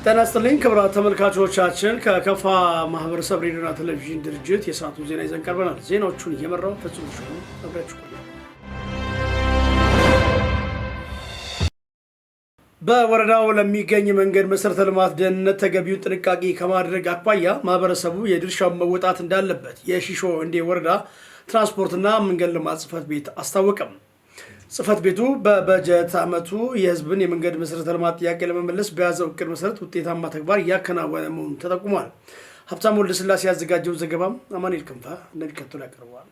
ጤና ይስጥልኝ ክቡራን ተመልካቾቻችን ከከፋ ማህበረሰብ ሬዲዮና ቴሌቪዥን ድርጅት የሰዓቱን ዜና ይዘን ቀርበናል። ዜናዎቹን እየመራው ፍጹም ሹም አብራችሁ ቆዩ። በወረዳው ለሚገኝ መንገድ መሰረተ ልማት ደህንነት ተገቢውን ጥንቃቄ ከማድረግ አኳያ ማህበረሰቡ የድርሻውን መወጣት እንዳለበት የሺሾ እንዴ ወረዳ ትራንስፖርትና መንገድ ልማት ጽሕፈት ቤት አስታወቀም። ጽሕፈት ቤቱ በበጀት ዓመቱ የህዝብን የመንገድ መሰረተ ልማት ጥያቄ ለመመለስ በያዘው እቅድ መሰረት ውጤታማ ተግባር እያከናወነ መሆኑን ተጠቁሟል። ሀብታሙ ወልደስላሴ ያዘጋጀው ዘገባም አማኑኤል ክንፈ እንደሚከተለው ያቀርበዋል።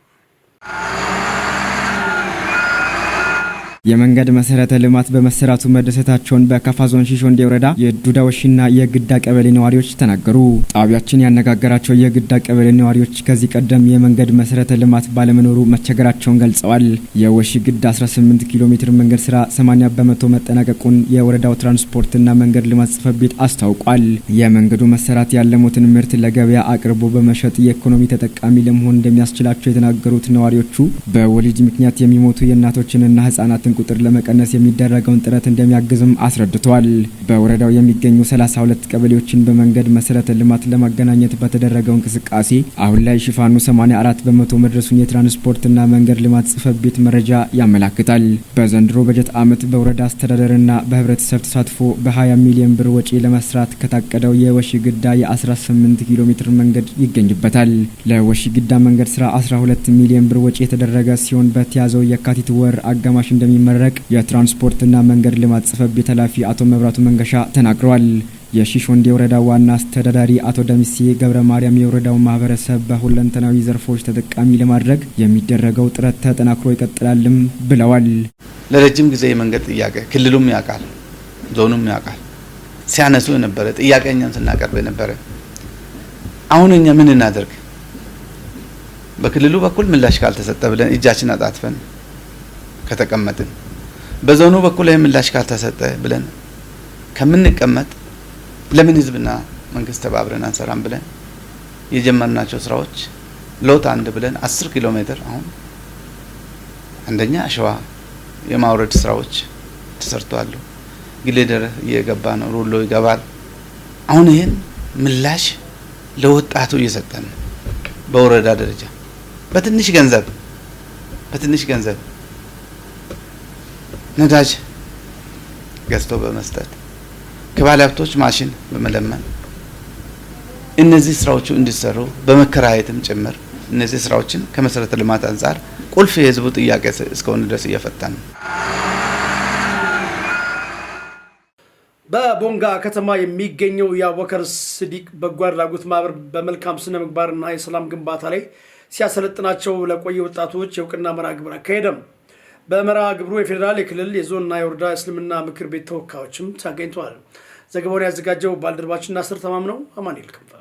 የመንገድ መሰረተ ልማት በመሰራቱ መደሰታቸውን በከፋ ዞን ሺሾ እንዴ ወረዳ የዱዳወሽና የግዳ ቀበሌ ነዋሪዎች ተናገሩ። ጣቢያችን ያነጋገራቸው የግዳ ቀበሌ ነዋሪዎች ከዚህ ቀደም የመንገድ መሰረተ ልማት ባለመኖሩ መቸገራቸውን ገልጸዋል። የወሺ ግዳ 18 ኪሎ ሜትር መንገድ ስራ 80 በመቶ መጠናቀቁን የወረዳው ትራንስፖርትና መንገድ ልማት ጽሕፈት ቤት አስታውቋል። የመንገዱ መሰራት ያለሙትን ምርት ለገበያ አቅርቦ በመሸጥ የኢኮኖሚ ተጠቃሚ ለመሆን እንደሚያስችላቸው የተናገሩት ነዋሪዎቹ በወሊድ ምክንያት የሚሞቱ የእናቶችንና ህጻናት ቁጥር ለመቀነስ የሚደረገውን ጥረት እንደሚያግዝም አስረድተዋል። በወረዳው የሚገኙ 32 ቀበሌዎችን በመንገድ መሰረተ ልማት ለማገናኘት በተደረገው እንቅስቃሴ አሁን ላይ ሽፋኑ 84 በመቶ መድረሱን የትራንስፖርትና መንገድ ልማት ጽሕፈት ቤት መረጃ ያመለክታል። በዘንድሮ በጀት ዓመት በወረዳ አስተዳደርና በህብረተሰብ ተሳትፎ በ20 ሚሊዮን ብር ወጪ ለመስራት ከታቀደው የወሺ ግዳ የ18 ኪሎ ሜትር መንገድ ይገኝበታል። ለወሺ ግዳ መንገድ ስራ 12 ሚሊዮን ብር ወጪ የተደረገ ሲሆን በተያዘው የካቲት ወር አጋማሽ እንደሚመረቅ የትራንስፖርትና መንገድ ልማት ጽሕፈት ቤት ኃላፊ አቶ መብራቱ መንገሻ ተናግረዋል። የሺሾ እንዴ ወረዳ ዋና አስተዳዳሪ አቶ ደምሴ ገብረ ማርያም የወረዳው ማህበረሰብ በሁለንተናዊ ዘርፎች ተጠቃሚ ለማድረግ የሚደረገው ጥረት ተጠናክሮ ይቀጥላልም ብለዋል። ለረጅም ጊዜ የመንገድ ጥያቄ ክልሉም ያውቃል፣ ዞኑም ያውቃል፣ ሲያነሱ የነበረ ጥያቄኛን ስናቀርብ የነበረ አሁን እኛ ምን እናደርግ በክልሉ በኩል ምላሽ ካልተሰጠ ብለን እጃችን አጣጥፈን ከተቀመጥን በዞኑ በኩል ምላሽ ካልተሰጠ ብለን ከምንቀመጥ ለምን ህዝብና መንግስት ተባብረን አንሰራም ብለን የጀመርናቸው ስራዎች ሎት አንድ ብለን 10 ኪሎ ሜትር አሁን አንደኛ አሸዋ የማውረድ ስራዎች ተሰርተዋል። ግሌደር እየገባ ነው፣ ሩሎ ይገባል። አሁን ይሄን ምላሽ ለወጣቱ እየሰጠን በወረዳ ደረጃ በትንሽ ገንዘብ ነዳጅ ገዝቶ በመስጠት ከባለ ሀብቶች ማሽን በመለመን እነዚህ ስራዎቹ እንዲሰሩ በመከራየትም ጭምር እነዚህ ስራዎችን ከመሰረተ ልማት አንፃር ቁልፍ የህዝቡ ጥያቄ እስከሆነ ድረስ እየፈታን ነው። በቦንጋ ከተማ የሚገኘው የአቡበከር ስዲቅ በጎ አድራጎት ማህበር በመልካም ስነ ምግባርና የሰላም ግንባታ ላይ ሲያሰለጥናቸው ለቆየ ወጣቶች የእውቅና መርሃ ግብር አካሄደም። በመርሃ ግብሩ የፌዴራል፣ የክልል፣ የዞንና የወረዳ እስልምና ምክር ቤት ተወካዮችም ተገኝተዋል። ዘገባውን ያዘጋጀው ባልደረባችን ናስር ተማምነው። አማኑኤል ክንፈ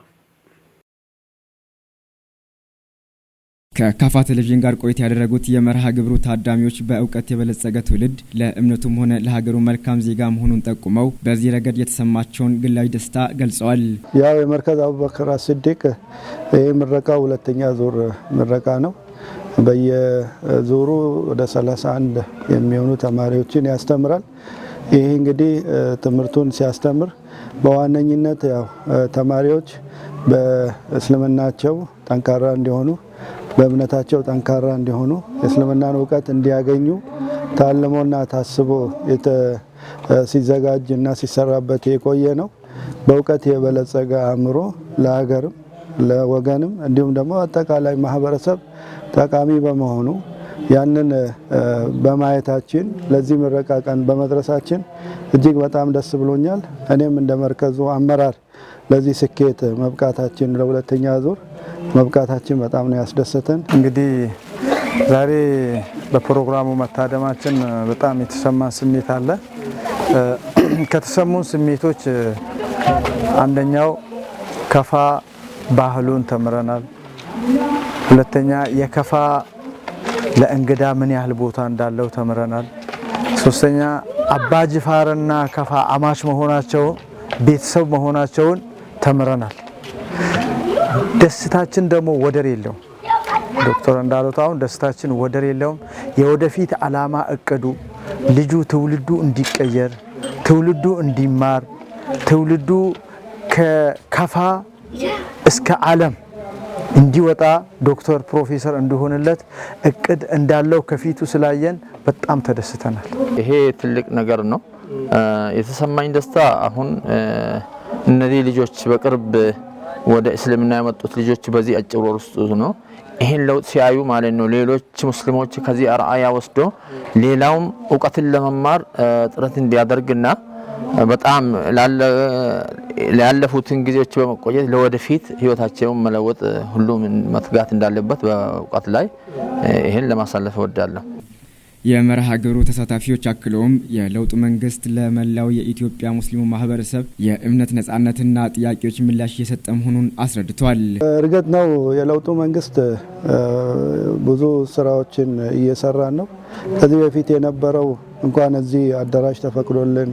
ከካፋ ቴሌቪዥን ጋር ቆይታ ያደረጉት የመርሃ ግብሩ ታዳሚዎች በእውቀት የበለጸገ ትውልድ ለእምነቱም ሆነ ለሀገሩ መልካም ዜጋ መሆኑን ጠቁመው በዚህ ረገድ የተሰማቸውን ግላዊ ደስታ ገልጸዋል። ያው የመርከዝ አቡበከር ስዲቅ ምረቃ ሁለተኛ ዙር ምረቃ ነው። በየዙሩ ወደ 31 የሚሆኑ ተማሪዎችን ያስተምራል። ይህ እንግዲህ ትምህርቱን ሲያስተምር በዋነኝነት ያው ተማሪዎች በእስልምናቸው ጠንካራ እንዲሆኑ፣ በእምነታቸው ጠንካራ እንዲሆኑ፣ የእስልምናን እውቀት እንዲያገኙ ታልሞና ታስቦ ሲዘጋጅና ሲሰራበት የቆየ ነው። በእውቀት የበለጸገ አእምሮ ለሀገርም ለወገንም እንዲሁም ደግሞ አጠቃላይ ማህበረሰብ ጠቃሚ በመሆኑ ያንን በማየታችን ለዚህ ምረቃ ቀን በመድረሳችን እጅግ በጣም ደስ ብሎኛል። እኔም እንደ መርከዙ አመራር ለዚህ ስኬት መብቃታችን ለሁለተኛ ዙር መብቃታችን በጣም ነው ያስደሰተን። እንግዲህ ዛሬ በፕሮግራሙ መታደማችን በጣም የተሰማ ስሜት አለ። ከተሰሙን ስሜቶች አንደኛው ከፋ ባህሉን ተምረናል። ሁለተኛ የከፋ ለእንግዳ ምን ያህል ቦታ እንዳለው ተምረናል። ሶስተኛ አባጅፋርና ከፋ አማች መሆናቸው ቤተሰብ መሆናቸውን ተምረናል። ደስታችን ደግሞ ወደር የለውም። ዶክተር እንዳሉት አሁን ደስታችን ወደር የለውም። የወደፊት አላማ እቅዱ ልጁ ትውልዱ እንዲቀየር ትውልዱ እንዲማር ትውልዱ ከከፋ እስከ ዓለም እንዲወጣ ዶክተር ፕሮፌሰር እንደሆነለት እቅድ እንዳለው ከፊቱ ስላየን በጣም ተደስተናል። ይሄ ትልቅ ነገር ነው። የተሰማኝ ደስታ አሁን እነዚህ ልጆች በቅርብ ወደ እስልምና የመጡት ልጆች በዚህ አጭር ወር ውስጥ ነው ይሄን ለውጥ ሲያዩ ማለት ነው ሌሎች ሙስሊሞች ከዚህ አርአያ ወስዶ ሌላውም ዕውቀትን ለመማር ጥረት እንዲያደርግና በጣም ላለፉትን ጊዜዎች በመቆየት ለወደፊት ህይወታቸውን መለወጥ ሁሉም መትጋት እንዳለበት በዕውቀት ላይ ይሄን ለማሳለፍ እወዳለሁ። የመርሃ ግብሩ ተሳታፊዎች አክለውም የለውጡ መንግስት ለመላው የኢትዮጵያ ሙስሊሙ ማህበረሰብ የእምነት ነጻነትና ጥያቄዎች ምላሽ እየሰጠ መሆኑን አስረድቷል። እርግጥ ነው የለውጡ መንግስት ብዙ ስራዎችን እየሰራ ነው። ከዚህ በፊት የነበረው እንኳን እዚህ አዳራሽ ተፈቅዶልን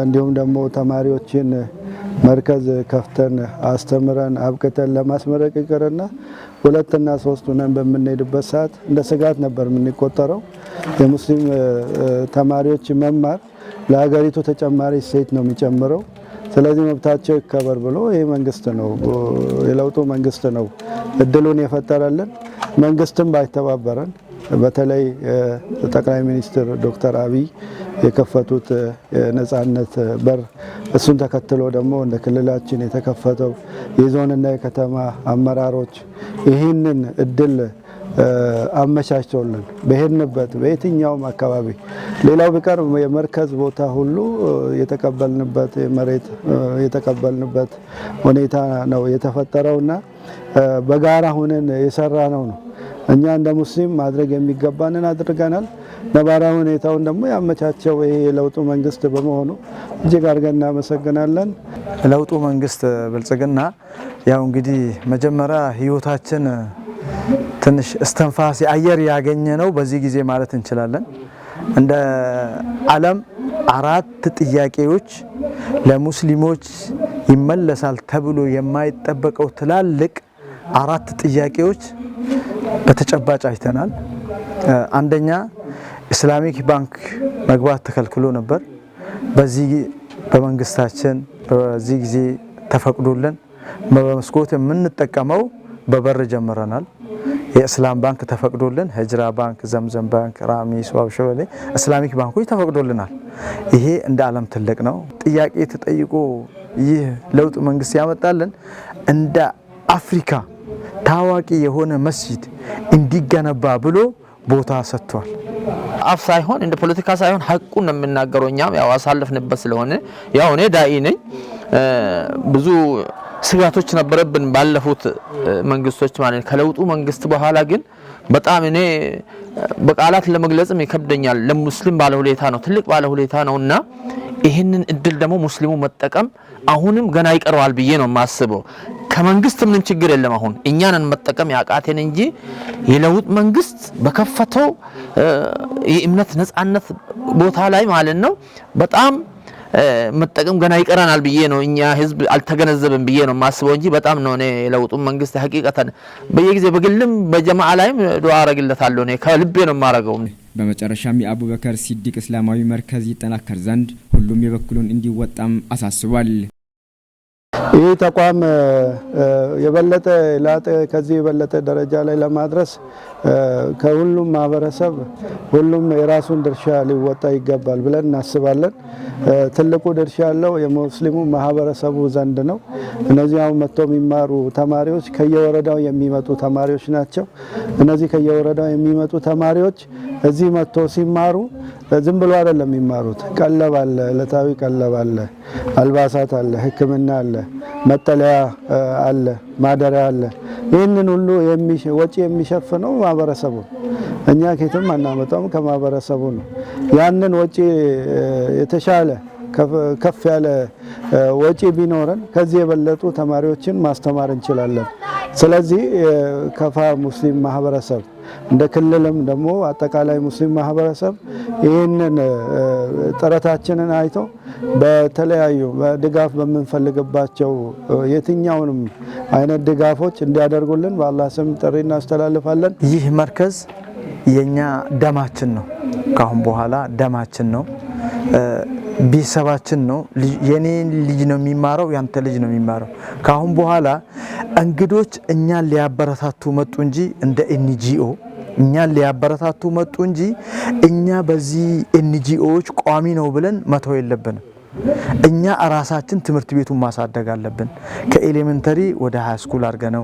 እንዲሁም ደግሞ ተማሪዎችን መርከዝ ከፍተን አስተምረን አብቅተን ለማስመረቅ ይቀርና 2 እና 3 ሆነን በምንሄድበት ሰዓት እንደ ስጋት ነበር የምንቆጠረው። የሙስሊም ተማሪዎች መማር ለሀገሪቱ ተጨማሪ እሴት ነው የሚጨምረው። ስለዚህ መብታቸው ይከበር ብሎ ይህ መንግስት ነው የለውጡ መንግስት ነው እድሉን የፈጠረልን። መንግስትም ባይተባበረን በተለይ ጠቅላይ ሚኒስትር ዶክተር አብይ የከፈቱት የነጻነት በር እሱን ተከትሎ ደግሞ እንደ ክልላችን የተከፈተው የዞንና የከተማ አመራሮች ይህንን እድል አመቻችተውልን በሄድንበት በየትኛውም አካባቢ ሌላው ቢቀር የመርከዝ ቦታ ሁሉ የተቀበልንበት መሬት የተቀበልንበት ሁኔታ ነው የተፈጠረውና በጋራ ሆነን የሰራ ነው። እኛ እንደ ሙስሊም ማድረግ የሚገባንን አድርገናል። ነባራዊ ሁኔታውን ደግሞ ያመቻቸው ይሄ የለውጡ መንግስት በመሆኑ እጅግ አድርገን እናመሰግናለን። ለውጡ መንግስት ብልጽግና ያው እንግዲህ መጀመሪያ ህይወታችን ትንሽ እስተንፋስ አየር ያገኘ ነው በዚህ ጊዜ ማለት እንችላለን። እንደ ዓለም 4 ጥያቄዎች ለሙስሊሞች ይመለሳል ተብሎ የማይጠበቀው ትላልቅ 4 ጥያቄዎች በተጨባጭ አይተናል። አንደኛ ኢስላሚክ ባንክ መግባት ተከልክሎ ነበር። በዚህ በመንግስታችን በዚህ ጊዜ ተፈቅዶልን በመስኮት የምንጠቀመው በበር ጀምረናል። የኢስላም ባንክ ተፈቅዶልን ሂጅራ ባንክ፣ ዘምዘም ባንክ፣ ራሚስ፣ ዋብሸበሌ ኢስላሚክ ባንኮች ተፈቅዶልናል። ይሄ እንደ ዓለም ትልቅ ነው። ጥያቄ ተጠይቆ ይህ ለውጥ መንግስት ያመጣልን እንደ አፍሪካ ታዋቂ የሆነ መስጂድ እንዲገነባ ብሎ ቦታ ሰጥቷል። አፍ ሳይሆን እንደ ፖለቲካ ሳይሆን ሐቁን የምናገረው እኛም ያው አሳልፍንበት ስለሆነ ያው እኔ ዳኢ ነኝ። ብዙ ስጋቶች ነበረብን ባለፉት መንግስቶች ማለት ከለውጡ መንግስት በኋላ ግን በጣም እኔ በቃላት ለመግለጽም ይከብደኛል። ለሙስሊም ባለሁኔታ ነው ትልቅ ባለሁኔታ ነውና ይሄንን እድል ደግሞ ሙስሊሙ መጠቀም አሁንም ገና ይቀረዋል ብዬ ነው የማስበው። ከመንግስት ምንም ችግር የለም። አሁን እኛንን መጠቀም ያቃተን እንጂ የለውጥ መንግስት በከፈተው የእምነት ነጻነት ቦታ ላይ ማለት ነው በጣም መጠቀም ገና ይቀረናል ብዬ ነው እኛ ህዝብ አልተገነዘበም ብዬ ነው የማስበው እንጂ በጣም ነው እኔ የለውጡ መንግስት ሐቂቀተን በየጊዜ በግልም በጀማዓ ላይም ዱዓ አረግለታለሁ። እኔ ከልቤ ነው የማረገው። በመጨረሻም የአቡበከር ሲዲቅ እስላማዊ መርከዝ ይጠናከር ዘንድ ሁሉም የበኩሉን እንዲወጣም አሳስቧል። ይህ ተቋም የበለጠ ላጠ ከዚህ የበለጠ ደረጃ ላይ ለማድረስ ከሁሉም ማህበረሰብ ሁሉም የራሱን ድርሻ ሊወጣ ይገባል ብለን እናስባለን። ትልቁ ድርሻ ያለው የሙስሊሙ ማህበረሰቡ ዘንድ ነው። እነዚህ አሁን መጥተው የሚማሩ ተማሪዎች ከየወረዳው የሚመጡ ተማሪዎች ናቸው። እነዚህ ከየወረዳው የሚመጡ ተማሪዎች እዚህ መጥተው ሲማሩ ዝም ብሎ አይደለም የሚማሩት። ቀለብ አለ፣ ዕለታዊ ቀለብ አለ፣ አልባሳት አለ፣ ሕክምና አለ፣ መጠለያ አለ፣ ማደሪያ አለ። ይህንን ሁሉ ወጪ የሚሸፍነው ማህበረሰቡ። እኛ ከየትም አናመጣውም፣ ከማህበረሰቡ ነው። ያንን ወጪ የተሻለ ከፍ ያለ ወጪ ቢኖረን ከዚህ የበለጡ ተማሪዎችን ማስተማር እንችላለን። ስለዚህ ከፋ ሙስሊም ማህበረሰብ እንደ ክልልም ደግሞ አጠቃላይ ሙስሊም ማህበረሰብ ይህንን ጥረታችንን አይቶ በተለያዩ ድጋፍ በምንፈልግባቸው የትኛውንም አይነት ድጋፎች እንዲያደርጉልን በአላህ ስም ጥሪ እናስተላልፋለን። ይህ መርከዝ የኛ ደማችን ነው። ካሁን በኋላ ደማችን ነው። ቤተሰባችን ነው። የኔ ልጅ ነው የሚማረው፣ ያንተ ልጅ ነው የሚማረው። ካሁን በኋላ እንግዶች እኛን ሊያበረታቱ መጡ እንጂ እንደ ኤንጂኦ እኛን ሊያበረታቱ መጡ እንጂ እኛ በዚህ ኤንጂኦዎች ቋሚ ነው ብለን መተው የለብንም። እኛ ራሳችን ትምህርት ቤቱን ማሳደግ አለብን። ከኤሌመንተሪ ወደ ሃይ ስኩል አድርገነው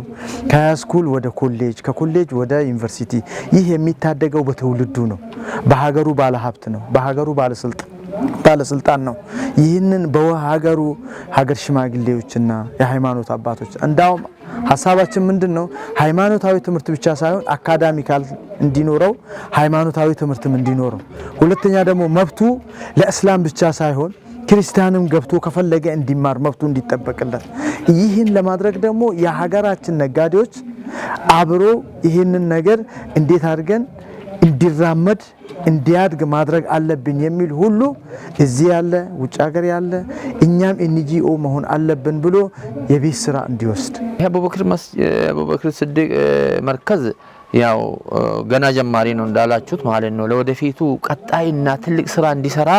ከሃይ ስኩል ወደ ኮሌጅ ከኮሌጅ ወደ ዩኒቨርሲቲ። ይህ የሚታደገው በትውልዱ ነው፣ በሀገሩ ባለሀብት ነው፣ በሀገሩ ባለስልጣን ነው። ይህንን በሀገሩ ሀገር ሽማግሌዎችና የሃይማኖት አባቶች እንዳውም ሀሳባችን ምንድነው? ሃይማኖታዊ ትምህርት ብቻ ሳይሆን አካዳሚካል እንዲኖረው ሃይማኖታዊ ትምህርትም እንዲኖረው፣ ሁለተኛ ደግሞ መብቱ ለእስላም ብቻ ሳይሆን ክርስቲያንም ገብቶ ከፈለገ እንዲማር መብቱ እንዲጠበቅለት። ይህን ለማድረግ ደግሞ የሀገራችን ነጋዴዎች አብሮ ይህንን ነገር እንዴት አድርገን እንዲራመድ እንዲያድግ ማድረግ አለብን የሚል ሁሉ እዚህ ያለ ውጭ ሀገር ያለ እኛም ኤንጂኦ መሆን አለብን ብሎ የቤት ስራ እንዲወስድ የአቡበክር ስዲቅ መርከዝ ያው ገና ጀማሪ ነው እንዳላችሁት ማለት ነው። ለወደፊቱ ቀጣይና ትልቅ ስራ እንዲሰራ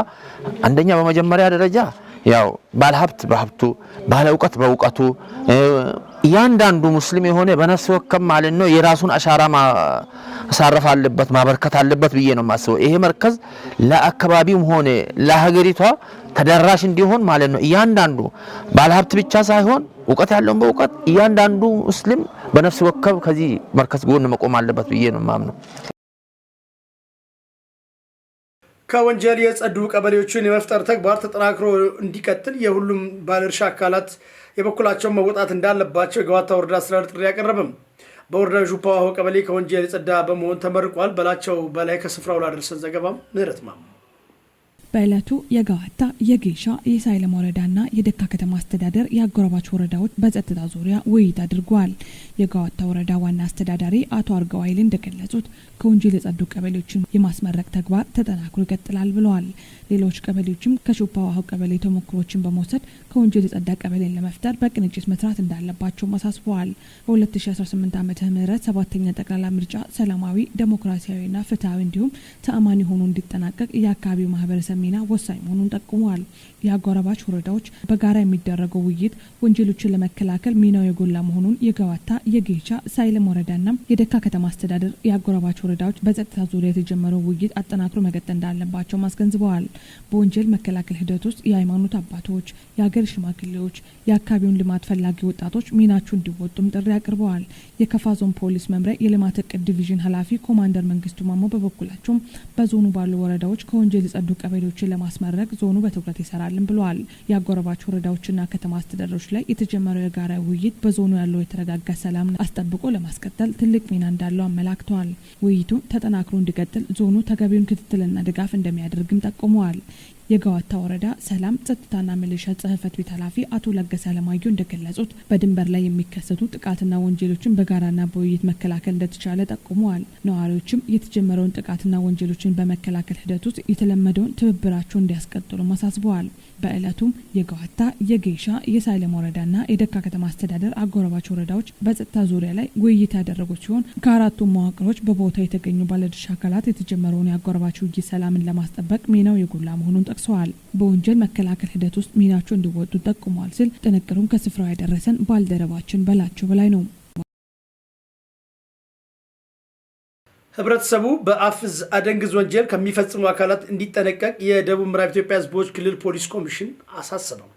አንደኛ በመጀመሪያ ደረጃ ያው ባለሀብት በሀብቱ ባለእውቀት በእውቀቱ እያንዳንዱ ሙስሊም የሆነ በነፍስ ወከፍ ማለት ነው የራሱን አሻራ ማሳረፍ አለበት ማበርከት አለበት ብዬ ነው የማስበው። ይሄ መርከዝ ለአካባቢውም ሆነ ለሀገሪቷ ተደራሽ እንዲሆን ማለት ነው እያንዳንዱ ባለሀብት ብቻ ሳይሆን እውቀት ያለውን በእውቀት እያንዳንዱ ሙስሊም በነፍስ ወከፍ ከዚህ መርከዝ ጎን መቆም አለበት ብዬ ነው የማምነው። ከወንጀል የጸዱ ቀበሌዎችን የመፍጠር ተግባር ተጠናክሮ እንዲቀጥል የሁሉም ባለድርሻ አካላት የበኩላቸውን መወጣት እንዳለባቸው የገዋታ ወረዳ አስተዳደር ጥሪ ያቀረበም። በወረዳው ጁፓዋሆ ቀበሌ ከወንጀል የጸዳ በመሆን ተመርቋል። በላቸው በላይ ከስፍራው ላደረሰን ዘገባም ምህረት ማሙ። በዕለቱ የገዋታ የጌሻ የሳይለም ወረዳና የደካ ከተማ አስተዳደር የአጎራባች ወረዳዎች በጸጥታ ዙሪያ ውይይት አድርገዋል። የገዋታ ወረዳ ዋና አስተዳዳሪ አቶ አርጋው ኃይል እንደገለጹት ከወንጀል የጸዱ ቀበሌዎችን የማስመረቅ ተግባር ተጠናክሮ ይቀጥላል ብለዋል። ሌሎች ቀበሌዎችም ከሹፓዋሆ ቀበሌ ተሞክሮችን በመውሰድ ከወንጀል የጸዳ ቀበሌን ለመፍጠር በቅንጅት መስራት እንዳለባቸው አሳስበዋል። በ2018 ዓመተ ምህረት 7ኛ ጠቅላላ ምርጫ ሰላማዊ ዴሞክራሲያዊና ፍትሃዊ እንዲሁም ተአማኒ ሆኖ እንዲጠናቀቅ የአካባቢው ማህበረሰብ ሚና ወሳኝ መሆኑን ጠቁመዋል። የአጎራባች ወረዳዎች በጋራ የሚደረገው ውይይት ወንጀሎችን ለመከላከል ሚናው የጎላ መሆኑን የገዋታ የጌቻ ሳይለም ወረዳና የደካ ከተማ አስተዳደር የአጎራባች ወረዳዎች በጸጥታ ዙሪያ የተጀመረው ውይይት አጠናክሮ መቀጠል እንዳለባቸው አስገንዝበዋል። በወንጀል መከላከል ሂደት ውስጥ የሃይማኖት አባቶች፣ የሀገር ሽማግሌዎች፣ የአካባቢውን ልማት ፈላጊ ወጣቶች ሚናቸው እንዲወጡም ጥሪ አቅርበዋል። የከፋ ዞን ፖሊስ መምሪያ የልማት እቅድ ዲቪዥን ኃላፊ ኮማንደር መንግስቱ ማሞ በበኩላቸው በዞኑ ባሉ ወረዳዎች ከወንጀል የጸዱ ቀበሌዎችን ለማስመረቅ ዞኑ በትኩረት ይሰራልን ብለዋል። የአጎራባች ወረዳዎችና ከተማ አስተዳደሮች ላይ የተጀመረው የጋራ ውይይት በዞኑ ያለው የተረጋጋ ሰላም አስጠብቆ ለማስቀጠል ትልቅ ሚና እንዳለው አመላክተዋል። ውይይቱ ተጠናክሮ እንዲቀጥል ዞኑ ተገቢውን ክትትልና ድጋፍ እንደሚያደርግም ጠቁመዋል። የገዋታ ወረዳ ሰላም ጸጥታና ሚሊሻ ጽህፈት ቤት ኃላፊ አቶ ለገሰ አለማየሁ እንደገለጹት በድንበር ላይ የሚከሰቱ ጥቃትና ወንጀሎችን በጋራና በውይይት መከላከል እንደተቻለ ጠቁመዋል። ነዋሪዎችም የተጀመረውን ጥቃትና ወንጀሎችን በመከላከል ሂደት ውስጥ የተለመደውን ትብብራቸውን እንዲያስቀጥሉ አሳስበዋል። በዕለቱም የገዋታ የጌሻ የሳይለም ወረዳና የደካ ከተማ አስተዳደር አጎራባች ወረዳዎች በጸጥታ ዙሪያ ላይ ውይይት ያደረጉ ሲሆን ከአራቱ መዋቅሮች በቦታው የተገኙ ባለድርሻ አካላት የተጀመረውን የአጎራባች ውይይት ሰላምን ለማስጠበቅ ሚናው የጎላ መሆኑን ጠቅሰዋል። በወንጀል መከላከል ሂደት ውስጥ ሚናቸው እንዲወጡ ጠቁመዋል ሲል ጥንቅሩን ከስፍራው ያደረሰን ባልደረባችን በላቸው በላይ ነው። ህብረተሰቡ በአፍዝ አደንግዝ ወንጀል ከሚፈጽሙ አካላት እንዲጠነቀቅ የደቡብ ምዕራብ ኢትዮጵያ ህዝቦች ክልል ፖሊስ ኮሚሽን አሳሰበው።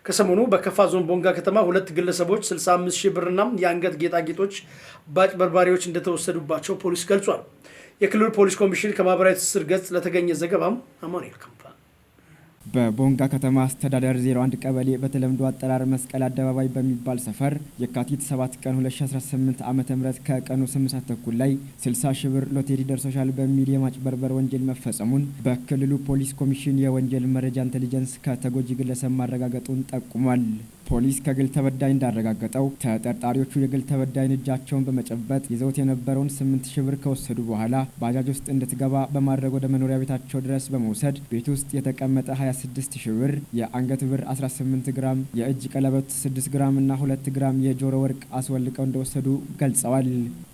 ከሰሞኑ በከፋ ዞን ቦንጋ ከተማ 2 ግለሰቦች 65,000 ብርና የአንገት ጌጣጌጦች በአጭበርባሪዎች እንደተወሰዱባቸው ፖሊስ ገልጿል። የክልሉ ፖሊስ ኮሚሽን ከማህበራዊ ትስስር ገጽ ለተገኘ ዘገባም አማኑኤል ከምፓ። በቦንጋ ከተማ አስተዳደር 01 ቀበሌ በተለምዶ አጠራር መስቀል አደባባይ በሚባል ሰፈር የካቲት 7 ቀን 2018 ዓ.ም ከቀኑ 8 ሰዓት ተኩል ላይ 60,000 ብር ሎቴሪ ደርሶሻል በሚል የማጭበርበር ወንጀል መፈጸሙን በክልሉ ፖሊስ ኮሚሽን የወንጀል መረጃ ኢንተሊጀንስ ከተጎጂ ግለሰብ ማረጋገጡን ጠቁሟል። ፖሊስ ከግል ተበዳይ እንዳረጋገጠው ተጠርጣሪዎቹ የግል ተበዳይን እጃቸውን በመጨበጥ ይዘውት የነበረውን 8000 ብር ከወሰዱ በኋላ ባጃጅ ውስጥ እንድትገባ በማድረግ ወደ መኖሪያ ቤታቸው ድረስ በመውሰድ ቤት ውስጥ የተቀመጠ 26000 ብር፣ የአንገት ብር 18 ግራም፣ የእጅ ቀለበት 6 ግራም እና 2 ግራም የጆሮ ወርቅ አስወልቀው እንደወሰዱ ገልጸዋል።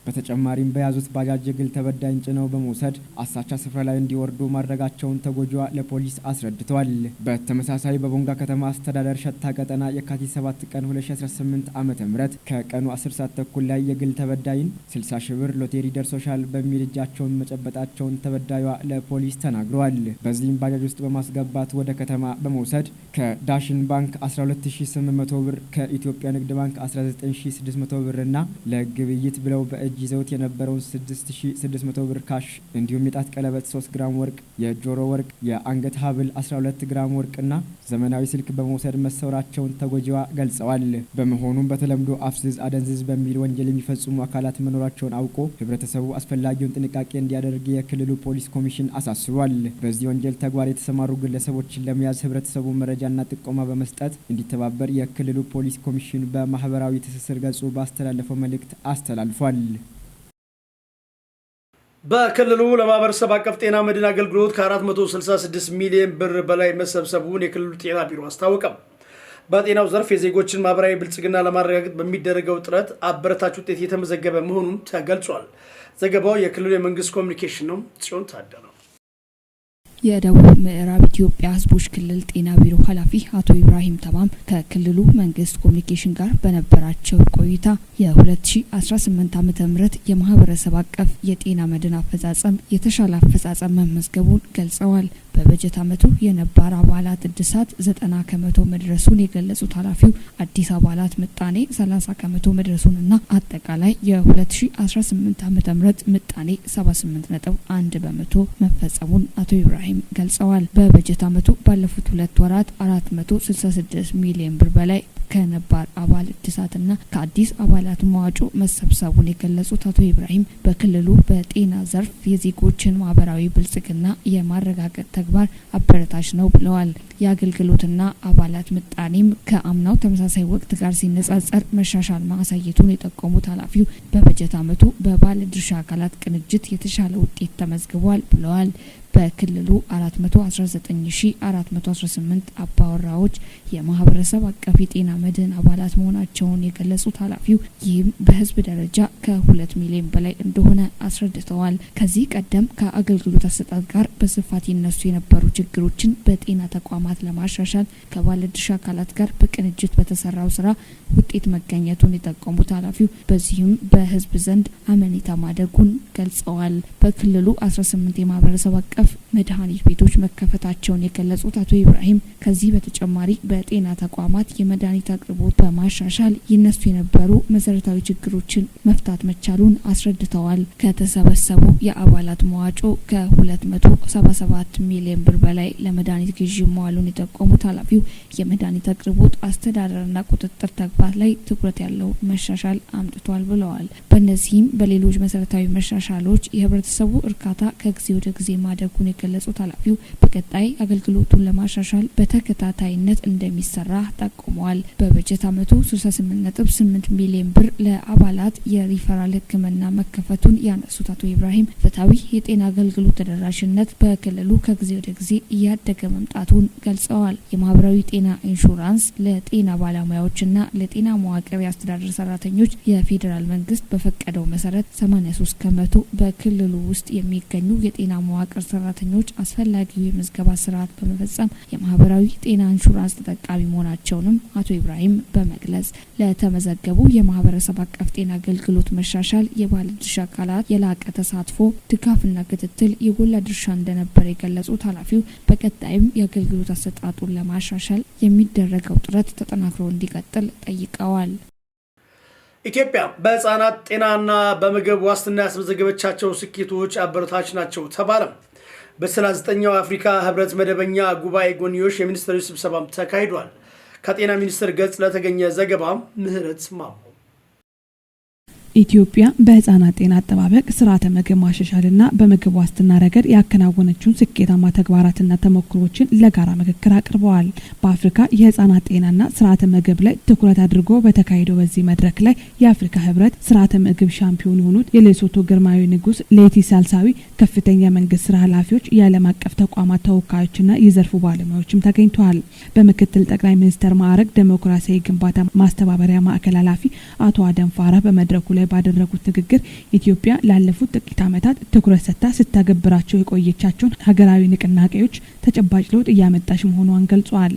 በተጨማሪም በያዙት ባጃጅ የግል ተበዳይን ጭነው በመውሰድ አሳቻ ስፍራ ላይ እንዲወርዱ ማድረጋቸውን ተጎጂዋ ለፖሊስ አስረድተዋል። በተመሳሳይ በቦንጋ ከተማ አስተዳደር ሸታ ቀጠና የካቲት 7 ቀን 2018 ዓ.ም ከቀኑ 10 ሰዓት ተኩል ላይ የግል ተበዳይን 60 ሺህ ብር ሎቴሪ ደርሶሻል በሚል እጃቸውን መጨበጣቸውን ተበዳዩዋ ለፖሊስ ተናግረዋል። በዚህም ባጃጅ ውስጥ በማስገባት ወደ ከተማ በመውሰድ ከዳሽን ባንክ 12800 ብር፣ ከኢትዮጵያ ንግድ ባንክ 19600 ብር እና ለግብይት ብለው በእጅ ይዘውት የነበረውን 6600 ብር ካሽ እንዲሁም የጣት ቀለበት 3 ግራም ወርቅ፣ የጆሮ ወርቅ፣ የአንገት ሀብል 12 ግራም ወርቅና ዘመናዊ ስልክ በመውሰድ መሰወራቸውን ተጎጂዋ ገልጸዋል። በመሆኑም በተለምዶ አፍዝዝ አደንዝዝ በሚል ወንጀል የሚፈጽሙ አካላት መኖራቸውን አውቆ ህብረተሰቡ አስፈላጊውን ጥንቃቄ እንዲያደርግ የክልሉ ፖሊስ ኮሚሽን አሳስቧል። በዚህ ወንጀል ተግባር የተሰማሩ ግለሰቦችን ለመያዝ ህብረተሰቡ መረጃና ጥቆማ በመስጠት እንዲተባበር የክልሉ ፖሊስ ኮሚሽን በማህበራዊ ትስስር ገጹ ባስተላለፈው መልእክት አስተላልፏል። በክልሉ ለማህበረሰብ አቀፍ ጤና መድን አገልግሎት ከ466 ሚሊዮን ብር በላይ መሰብሰቡን የክልሉ ጤና ቢሮ አስታወቀ። በጤናው ዘርፍ የዜጎችን ማህበራዊ ብልጽግና ለማረጋገጥ በሚደረገው ጥረት አበረታች ውጤት የተመዘገበ መሆኑን ተገልጿል። ዘገባው የክልሉ የመንግስት ኮሚኒኬሽን ነው። ጽዮን ታደለ። የደቡብ ምዕራብ ኢትዮጵያ ህዝቦች ክልል ጤና ቢሮ ኃላፊ አቶ ኢብራሂም ተማም ከክልሉ መንግስት ኮሚኒኬሽን ጋር በነበራቸው ቆይታ የ2018 ዓ.ም የማህበረሰብ አቀፍ የጤና መድን አፈጻጸም የተሻለ አፈጻጸም መመዝገቡን ገልጸዋል። በበጀት ዓመቱ የነባር አባላት እድሳት 90 ከመቶ መድረሱን የገለጹት ኃላፊው አዲስ አባላት ምጣኔ 30 ከመቶ መድረሱንና አጠቃላይ የ2018 ዓ.ም ምጣኔ 78.1 በመቶ መፈጸሙን አቶ ኢብራሂም ገልጸዋል። በበጀት ዓመቱ ባለፉት 2 ወራት 466 ሚሊዮን ብር በላይ ከነባር አባል እድሳትና ከአዲስ አባላት መዋጮ መሰብሰቡን የገለጹት አቶ ኢብራሂም በክልሉ በጤና ዘርፍ የዜጎችን ማህበራዊ ብልጽግና የማረጋገጥ ተግባር አበረታች ነው ብለዋል። የአገልግሎትና አባላት ምጣኔም ከአምናው ተመሳሳይ ወቅት ጋር ሲነጻጸር መሻሻል ማሳየቱን የጠቆሙት ኃላፊው በበጀት ዓመቱ በባለድርሻ አካላት ቅንጅት የተሻለ ውጤት ተመዝግቧል ብለዋል። በክልሉ 419418 አባወራዎች የማህበረሰብ አቀፍ የጤና መድን አባላት መሆናቸውን የገለጹት ኃላፊው ይህም በህዝብ ደረጃ ከ2 ሚሊዮን በላይ እንደሆነ አስረድተዋል። ከዚህ ቀደም ከአገልግሎት አሰጣጥ ጋር በስፋት ይነሱ የነበሩ ችግሮችን በጤና ተቋማት ለማሻሻል ከባለድርሻ አካላት ጋር በቅንጅት በተሰራው ስራ ውጤት መገኘቱን የጠቆሙት ኃላፊው በዚህም በህዝብ ዘንድ አመኔታ ማደጉን ገልጸዋል። በክልሉ 18 የማህበረሰብ አቀፍ መድኃኒት ቤቶች መከፈታቸውን የገለጹት አቶ ኢብራሂም ከዚህ በተጨማሪ በጤና ተቋማት የመድኃኒት አቅርቦት በማሻሻል ይነሱ የነበሩ መሰረታዊ ችግሮችን መፍታት መቻሉን አስረድተዋል። ከተሰበሰቡ የአባላት መዋጮ ከ277 ሚሊዮን ብር በላይ ለመድኃኒት ግዢ መዋሉን የጠቆሙት ኃላፊው የመድኃኒት አቅርቦት አስተዳደርና ቁጥጥር ተግባር ላይ ትኩረት ያለው መሻሻል አምጥቷል ብለዋል። በእነዚህም በሌሎች መሰረታዊ መሻሻሎች የህብረተሰቡ እርካታ ከጊዜ ወደ ጊዜ ማደጉን የገለጹት ኃላፊው በቀጣይ አገልግሎቱን ለማሻሻል በተከታታይነት እንደሚሰራ ጠቁመዋል። በበጀት ዓመቱ 68.8 ሚሊዮን ብር ለአባላት የሪፈራል ሕክምና መከፈቱን ያነሱት አቶ ኢብራሂም ፍትሐዊ የጤና አገልግሎት ተደራሽነት በክልሉ ከጊዜ ወደ ጊዜ እያደገ መምጣቱን ገልጸዋል። የማህበራዊ ጤና ኢንሹራንስ ለጤና ባለሙያዎችና ለጤና መዋቅር የአስተዳደር ሰራተኞች የፌዴራል መንግስት በፈቀደው መሰረት 83 ከመቶ በክልሉ ውስጥ የሚገኙ የጤና መዋቅር ሰራተኞች አስፈላጊው የምዝገባ ስርዓት በመፈጸም የማህበራዊ ጤና ኢንሹራንስ ተጠቃሚ መሆናቸውንም አቶ ኢብራሂም በመግለጽ ለተመዘገቡ የማህበረሰብ አቀፍ ጤና አገልግሎት መሻሻል የባለድርሻ አካላት የላቀ ተሳትፎ፣ ድጋፍና ክትትል የጎላ ድርሻ እንደነበር የገለጹት ኃላፊው በቀጣይም የአገልግሎት አሰጣጡን ለማሻሻል የሚደረገው ጥረት ተጠናክሮ እንዲቀጥል ጠይቀዋል። ኢትዮጵያ በህፃናት ጤናና በምግብ ዋስትና ያስመዘገበቻቸው ስኬቶች አበረታች ናቸው ተባለ። በ39ኛው አፍሪካ ህብረት መደበኛ ጉባኤ ጎንዮሽ የሚኒስትሮች ስብሰባም ተካሂዷል። ከጤና ሚኒስቴር ገጽ ለተገኘ ዘገባ ምህረት ማሙ ኢትዮጵያ በህፃናት ጤና አጠባበቅ ስርዓተ ምግብ ማሻሻልና በምግብ ዋስትና ረገድ ያከናወነችውን ስኬታማ ተግባራትና ተሞክሮችን ለጋራ ምክክር አቅርበዋል። በአፍሪካ የህፃናት ጤናና ስርዓተ ምግብ ላይ ትኩረት አድርጎ በተካሄደው በዚህ መድረክ ላይ የአፍሪካ ህብረት ስርዓተ ምግብ ሻምፒዮን የሆኑት የሌሶቶ ግርማዊ ንጉስ ሌቲ ሳልሳዊ ከፍተኛ መንግስት ስራ ኃላፊዎች፣ የዓለም አቀፍ ተቋማት ተወካዮችና የዘርፉ ባለሙያዎችም ተገኝተዋል። በምክትል ጠቅላይ ሚኒስትር ማዕረግ ዴሞክራሲያዊ ግንባታ ማስተባበሪያ ማዕከል ኃላፊ አቶ አደም ፋራ በመድረኩ ላይ ባደረጉት ንግግር ኢትዮጵያ ላለፉት ጥቂት ዓመታት ትኩረት ሰጥታ ስታገብራቸው የቆየቻቸውን ሀገራዊ ንቅናቄዎች ተጨባጭ ለውጥ እያመጣች መሆኗን ገልጸዋል።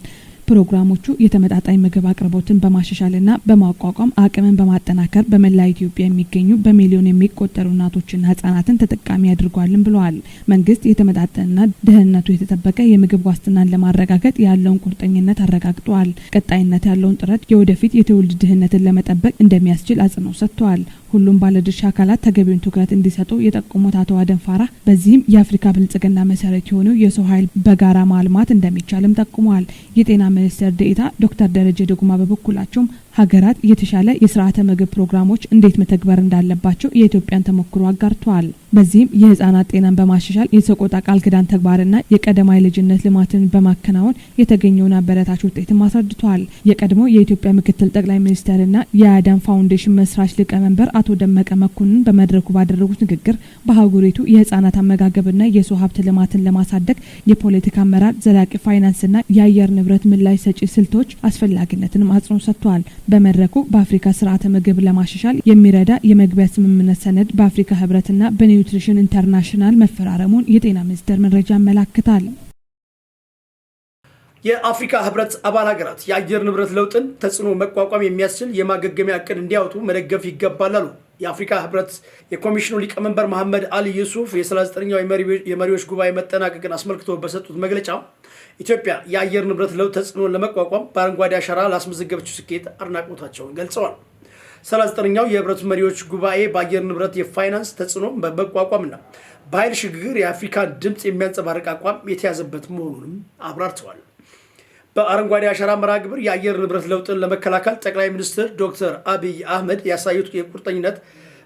ፕሮግራሞቹ የተመጣጣኝ ምግብ አቅርቦትን በማሻሻልና በማቋቋም አቅምን በማጠናከር በመላ ኢትዮጵያ የሚገኙ በሚሊዮን የሚቆጠሩ እናቶችና ህጻናትን ተጠቃሚ ያድርጓልን ብለዋል። መንግስት የተመጣጠነና ደህንነቱ የተጠበቀ የምግብ ዋስትናን ለማረጋገጥ ያለውን ቁርጠኝነት አረጋግጧል። ቀጣይነት ያለውን ጥረት የወደፊት የትውልድ ድህነትን ለመጠበቅ እንደሚያስችል አጽንኦት ሰጥተዋል። ሁሉም ባለድርሻ አካላት ተገቢውን ትኩረት እንዲሰጡ የጠቆሙት አቶ አደም ፋራ በዚህም የአፍሪካ ብልጽግና መሰረት የሆነው የሰው ኃይል በጋራ ማልማት እንደሚቻልም ጠቁመዋል። የጤና ሚኒስትር ዴኤታ ዶክተር ደረጀ ዱጉማ በበኩላቸው ሀገራት የተሻለ የስርዓተ ምግብ ፕሮግራሞች እንዴት መተግበር እንዳለባቸው የኢትዮጵያን ተሞክሮ አጋርተዋል። በዚህም የህፃናት ጤናን በማሻሻል የሰቆጣ ቃል ኪዳን ተግባርና የቀዳማይ ልጅነት ልማትን በማከናወን የተገኘውን አበረታች ውጤትም አስረድተዋል። የቀድሞ የኢትዮጵያ ምክትል ጠቅላይ ሚኒስትርና የአዳም ፋውንዴሽን መስራች ሊቀመንበር አቶ ደመቀ መኮንን በመድረኩ ባደረጉት ንግግር በአህጉሪቱ የህፃናት አመጋገብና የሰው ሀብት ልማትን ለማሳደግ የፖለቲካ አመራር፣ ዘላቂ ፋይናንስና የአየር ንብረት ምላሽ ሰጪ ስልቶች አስፈላጊነትንም አጽንኦት ሰጥተዋል። በመድረኩ በአፍሪካ ስርዓተ ምግብ ለማሻሻል የሚረዳ የመግቢያ ስምምነት ሰነድ በአፍሪካ ህብረትና በኒውትሪሽን ኢንተርናሽናል መፈራረሙን የጤና ሚኒስቴር መረጃ ያመለክታል። የአፍሪካ ህብረት አባል ሀገራት የአየር ንብረት ለውጥን ተጽዕኖ መቋቋም የሚያስችል የማገገሚያ እቅድ እንዲያወጡ መደገፍ ይገባል አሉ። የአፍሪካ ህብረት የኮሚሽኑ ሊቀመንበር መሐመድ አሊ ዩሱፍ የ39ኛው የመሪዎች ጉባኤ መጠናቀቅን አስመልክቶ በሰጡት መግለጫ ኢትዮጵያ የአየር ንብረት ለውጥ ተጽዕኖን ለመቋቋም በአረንጓዴ አሻራ ላስመዘገበችው ስኬት አድናቆታቸውን ገልጸዋል። 39ኛው የህብረቱ መሪዎች ጉባኤ በአየር ንብረት የፋይናንስ ተጽዕኖ በመቋቋምና በኃይል ሽግግር የአፍሪካን ድምፅ የሚያንጸባርቅ አቋም የተያዘበት መሆኑንም አብራርተዋል። በአረንጓዴ አሻራ መርሃ ግብር የአየር ንብረት ለውጥን ለመከላከል ጠቅላይ ሚኒስትር ዶክተር አብይ አህመድ ያሳዩት የቁርጠኝነት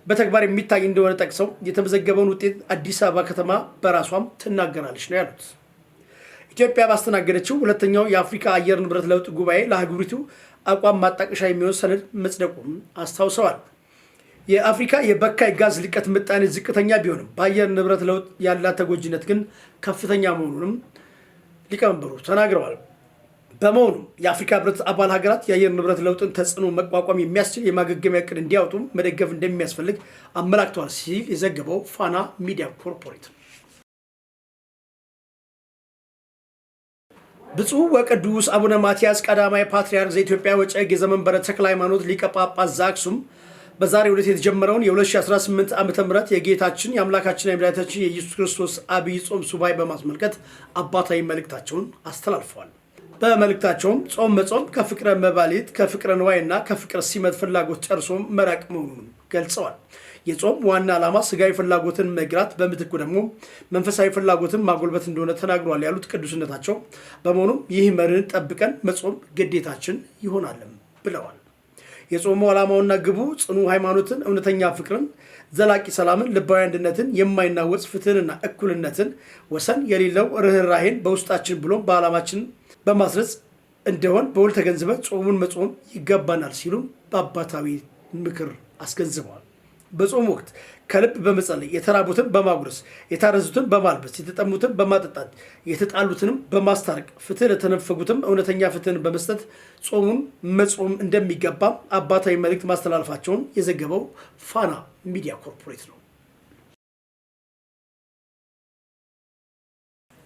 በተግባር የሚታይ እንደሆነ ጠቅሰው የተመዘገበውን ውጤት አዲስ አበባ ከተማ በራሷም ትናገራለች ነው ያሉት። ኢትዮጵያ ባስተናገደችው ሁለተኛው የአፍሪካ አየር ንብረት ለውጥ ጉባኤ ለሀገሪቱ አቋም ማጣቀሻ የሚሆን ሰነድ መጽደቁም አስታውሰዋል። የአፍሪካ የበካይ ጋዝ ልቀት ምጣኔ ዝቅተኛ ቢሆንም በአየር ንብረት ለውጥ ያላት ተጎጂነት ግን ከፍተኛ መሆኑንም ሊቀመንበሩ ተናግረዋል። በመሆኑም የአፍሪካ ህብረት አባል ሀገራት የአየር ንብረት ለውጥን ተጽዕኖ መቋቋም የሚያስችል የማገገሚያ እቅድ እንዲያወጡ መደገፍ እንደሚያስፈልግ አመላክተዋል ሲል የዘገበው ፋና ሚዲያ ኮርፖሬት። ብፁዕ ወቅዱስ አቡነ ማትያስ ቀዳማዊ ፓትርያርክ ዘኢትዮጵያ ወዕጨጌ ዘመንበረ ተክለ ሃይማኖት ሊቀ ጳጳስ ዘአክሱም በዛሬው ዕለት የተጀመረውን የ2018 ዓ.ም የጌታችን የአምላካችን የመድኃኒታችን የኢየሱስ ክርስቶስ አብይ ጾም ሱባኤ በማስመልከት አባታዊ መልእክታቸውን አስተላልፈዋል። በመልእክታቸውም ጾም መጾም ከፍቅረ መባሊት ከፍቅረ ንዋይና ከፍቅረ ሲመት ፍላጎት ጨርሶ መራቅ መሆኑን ገልጸዋል። የጾም ዋና ዓላማ ስጋዊ ፍላጎትን መግራት፣ በምትኩ ደግሞ መንፈሳዊ ፍላጎትን ማጎልበት እንደሆነ ተናግሯል ያሉት ቅዱስነታቸው በመሆኑም ይህ መርህን ጠብቀን መጾም ግዴታችን ይሆናልም ብለዋል። የጾሙ ዓላማውና ግቡ ጽኑ ሃይማኖትን፣ እውነተኛ ፍቅርን፣ ዘላቂ ሰላምን፣ ልባዊ አንድነትን፣ የማይናወጽ ፍትህንና እኩልነትን፣ ወሰን የሌለው ርኅራሄን በውስጣችን ብሎም በዓላማችን በማስረጽ እንደሆን በውል ተገንዝበን ጾሙን መጾም ይገባናል ሲሉም በአባታዊ ምክር አስገንዝበዋል። በጾም ወቅት ከልብ በመጸለይ የተራቡትን በማጉረስ የታረዙትን በማልበስ የተጠሙትን በማጠጣት የተጣሉትንም በማስታረቅ ፍትህ ለተነፈጉትም እውነተኛ ፍትህን በመስጠት ጾሙን መጾም እንደሚገባ አባታዊ መልእክት ማስተላለፋቸውን የዘገበው ፋና ሚዲያ ኮርፖሬት ነው።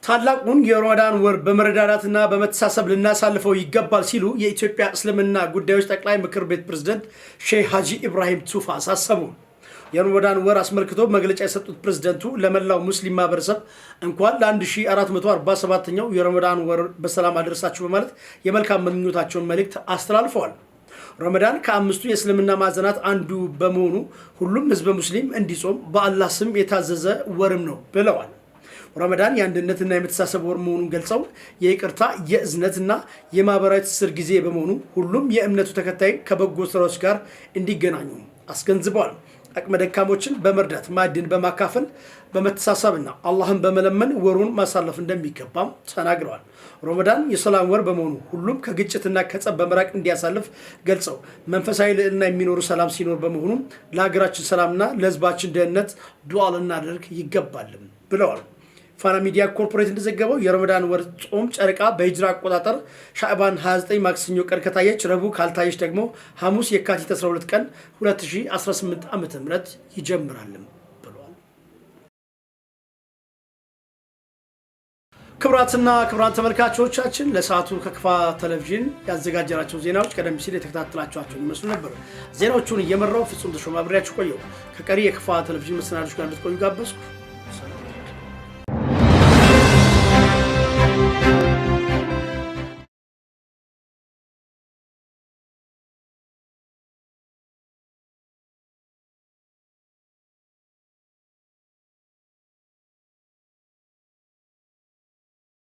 ታላቁን የረመዳን ወር በመረዳዳትና በመተሳሰብ ልናሳልፈው ይገባል ሲሉ የኢትዮጵያ እስልምና ጉዳዮች ጠቅላይ ምክር ቤት ፕሬዝዳንት ሼህ ሀጂ ኢብራሂም ቱፋ አሳሰቡ። የረመዳን ወር አስመልክቶ መግለጫ የሰጡት ፕሬዝዳንቱ ለመላው ሙስሊም ማህበረሰብ እንኳን ለ1447ኛው የረመዳን ወር በሰላም አደረሳችሁ በማለት የመልካም ምኞታቸውን መልእክት አስተላልፈዋል። ረመዳን ከአምስቱ የእስልምና ማዕዘናት አንዱ በመሆኑ ሁሉም ህዝበ ሙስሊም እንዲጾም በአላህ ስም የታዘዘ ወርም ነው ብለዋል። ረመዳን የአንድነትና የመተሳሰብ ወር መሆኑን ገልጸው የይቅርታ የእዝነትና የማህበራዊ ትስስር ጊዜ በመሆኑ ሁሉም የእምነቱ ተከታይ ከበጎ ስራዎች ጋር እንዲገናኙ አስገንዝበዋል። አቅመ ደካሞችን በመርዳት ማዕድን በማካፈል በመተሳሰብና አላህን በመለመን ወሩን ማሳለፍ እንደሚገባም ተናግረዋል። ረመዳን የሰላም ወር በመሆኑ ሁሉም ከግጭትና ከጸብ በመራቅ እንዲያሳልፍ ገልጸው መንፈሳዊ ልዕልና የሚኖሩ ሰላም ሲኖር በመሆኑ ለሀገራችን ሰላምና ለሕዝባችን ደህንነት ዱዓ ልናደርግ ይገባልም ብለዋል። ፋና ሚዲያ ኮርፖሬት እንደዘገበው የረመዳን ወር ጾም ጨረቃ በሂጅራ አቆጣጠር ሻዕባን 29 ማክሰኞ ቀን ከታየች ረቡዕ ካልታየች ደግሞ ሐሙስ የካቲት 12 ቀን 2018 ዓ.ም ይጀምራል ብሏል። ክቡራትና ክቡራን ተመልካቾቻችን ለሰዓቱ ከክፋ ቴሌቪዥን ያዘጋጀናቸው ዜናዎች ቀደም ሲል የተከታተላችኋቸው ይመስሉ ነበር። ዜናዎቹን እየመራው ፍጹም ተሾመ አብሬያችሁ ቆየሁ። ከቀሪ የክፋ ቴሌቪዥን መሰናዶች ጋር እንድትቆዩ ጋበዝኩ።